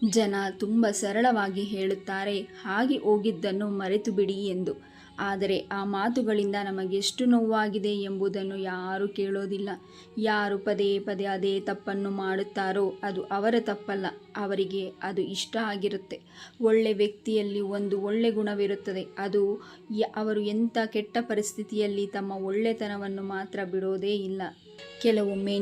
ಜನ ತುಂಬ ಸರಳವಾಗಿ ಹೇಳುತ್ತಾರೆ, ಹಾಗೆ ಹೋಗಿದ್ದನ್ನು ಮರೆತು ಬಿಡಿ ಎಂದು. ಆದರೆ ಆ ಮಾತುಗಳಿಂದ ನಮಗೆಷ್ಟು ನೋವಾಗಿದೆ ಎಂಬುದನ್ನು ಯಾರೂ ಕೇಳೋದಿಲ್ಲ. ಯಾರು ಪದೇ ಪದೇ ಅದೇ ತಪ್ಪನ್ನು ಮಾಡುತ್ತಾರೋ ಅದು ಅವರ ತಪ್ಪಲ್ಲ, ಅವರಿಗೆ ಅದು ಇಷ್ಟ ಆಗಿರುತ್ತೆ. ಒಳ್ಳೆ ವ್ಯಕ್ತಿಯಲ್ಲಿ ಒಂದು ಒಳ್ಳೆ ಗುಣವಿರುತ್ತದೆ, ಅದು ಅವರು ಎಂಥ ಕೆಟ್ಟ ಪರಿಸ್ಥಿತಿಯಲ್ಲಿ ತಮ್ಮ ಒಳ್ಳೆತನವನ್ನು ಮಾತ್ರ ಬಿಡೋದೇ ಇಲ್ಲ. ಕೆಲವೊಮ್ಮೆ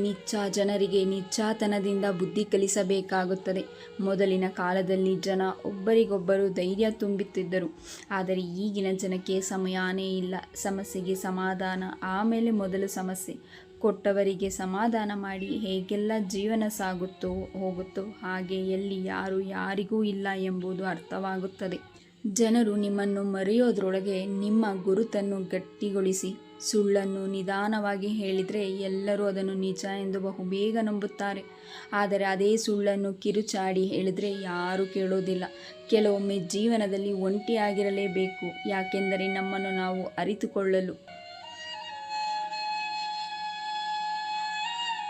ಜನರಿಗೆ ನಿಚ್ಚಾತನದಿಂದ ಬುದ್ಧಿ ಕಲಿಸಬೇಕಾಗುತ್ತದೆ. ಮೊದಲಿನ ಕಾಲದಲ್ಲಿ ಜನ ಒಬ್ಬರಿಗೊಬ್ಬರು ಧೈರ್ಯ ತುಂಬುತ್ತಿದ್ದರು, ಆದರೆ ಈಗಿನ ಜನಕ್ಕೆ ಸಮಯನೇ ಇಲ್ಲ. ಸಮಸ್ಯೆಗೆ ಸಮಾಧಾನ, ಆಮೇಲೆ ಮೊದಲು ಸಮಸ್ಯೆ ಕೊಟ್ಟವರಿಗೆ ಸಮಾಧಾನ ಮಾಡಿ ಹೇಗೆಲ್ಲ ಜೀವನ ಸಾಗುತ್ತೋ ಹೋಗುತ್ತೋ ಹಾಗೆ ಎಲ್ಲಿ ಯಾರು ಯಾರಿಗೂ ಇಲ್ಲ ಎಂಬುದು ಅರ್ಥವಾಗುತ್ತದೆ. ಜನರು ನಿಮ್ಮನ್ನು ಮರೆಯೋದ್ರೊಳಗೆ ನಿಮ್ಮ ಗುರುತನ್ನು ಗಟ್ಟಿಗೊಳಿಸಿ. ಸುಳ್ಳನ್ನು ನಿಧಾನವಾಗಿ ಹೇಳಿದರೆ ಎಲ್ಲರೂ ಅದನ್ನು ನಿಜ ಎಂದು ಬಹುಬೇಗ ನಂಬುತ್ತಾರೆ. ಆದರೆ ಅದೇ ಸುಳ್ಳನ್ನು ಕಿರುಚಾಡಿ ಹೇಳಿದರೆ ಯಾರೂ ಕೇಳೋದಿಲ್ಲ. ಕೆಲವೊಮ್ಮೆ ಜೀವನದಲ್ಲಿ ಒಂಟಿಯಾಗಿರಲೇಬೇಕು, ಯಾಕೆಂದರೆ ನಮ್ಮನ್ನು ನಾವು ಅರಿತುಕೊಳ್ಳಲು.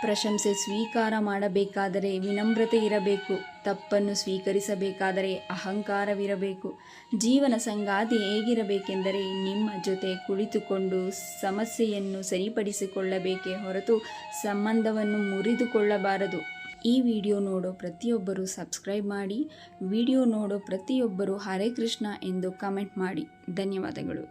ಪ್ರಶಂಸೆ ಸ್ವೀಕಾರ ಮಾಡಬೇಕಾದರೆ ವಿನಮ್ರತೆ ಇರಬೇಕು, ತಪ್ಪನ್ನು ಸ್ವೀಕರಿಸಬೇಕಾದರೆ ಅಹಂಕಾರವಿರಬೇಕು. ಜೀವನ ಸಂಗಾತಿ ಹೇಗಿರಬೇಕೆಂದರೆ ನಿಮ್ಮ ಜೊತೆ ಕುಳಿತುಕೊಂಡು ಸಮಸ್ಯೆಯನ್ನು ಸರಿಪಡಿಸಿಕೊಳ್ಳಬೇಕೇ ಹೊರತು ಸಂಬಂಧವನ್ನು ಮುರಿದುಕೊಳ್ಳಬಾರದು. ಈ ವಿಡಿಯೋ ನೋಡೋ ಪ್ರತಿಯೊಬ್ಬರು ಸಬ್ಸ್ಕ್ರೈಬ್ ಮಾಡಿ. ವಿಡಿಯೋ ನೋಡೋ ಪ್ರತಿಯೊಬ್ಬರು ಹರೇ ಕೃಷ್ಣ ಎಂದು ಕಮೆಂಟ್ ಮಾಡಿ. ಧನ್ಯವಾದಗಳು.